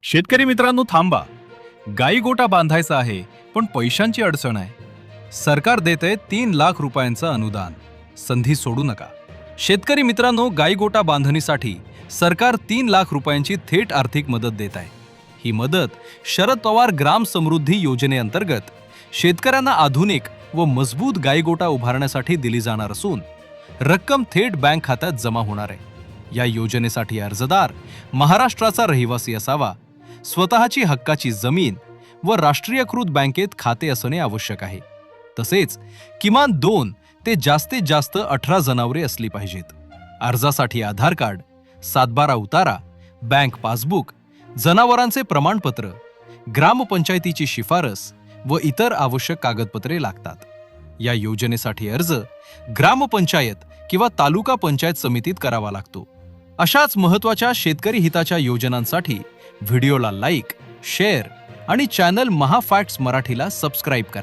शेतकरी मित्रांनो थांबा. गाई गोटा बांधायचा आहे पण पैशांची अडचण आहे. सरकार देतंय 3 लाख रुपयांचं अनुदान. संधी सोडू नका. शेतकरी मित्रांनो, गाई गोटा बांधणीसाठी सरकार 3 लाख रुपयांची थेट आर्थिक मदत देत आहे. ही मदत शरद पवार ग्राम समृद्धी योजनेअंतर्गत शेतकऱ्यांना आधुनिक व मजबूत गाई गोटा उभारण्यासाठी दिली जाणार असून रक्कम थेट बँक खात्यात जमा होणार आहे. या योजनेसाठी अर्जदार महाराष्ट्राचा रहिवासी असावा, स्वतःची हक्काची जमीन व राष्ट्रीयकृत बँकेत खाते असणे आवश्यक आहे. तसेच किमान 2 ते जास्तीत जास्त 18 जनावरे असली पाहिजेत. अर्जासाठी आधार कार्ड, 7/12 उतारा, बँक पासबुक, जनावरांचे प्रमाणपत्र, ग्रामपंचायतीची शिफारस व इतर आवश्यक कागदपत्रे लागतात. या योजनेसाठी अर्ज ग्रामपंचायत किंवा तालुका पंचायत समितीत करावा लागतो. अशाच महत्त्वाच्या शेतकरी हिताच्या योजनांसाठी व्हिडिओला लाईक, शेअर आणि चॅनल महाफॅक्ट्स मराठीला सबस्क्राईब करा.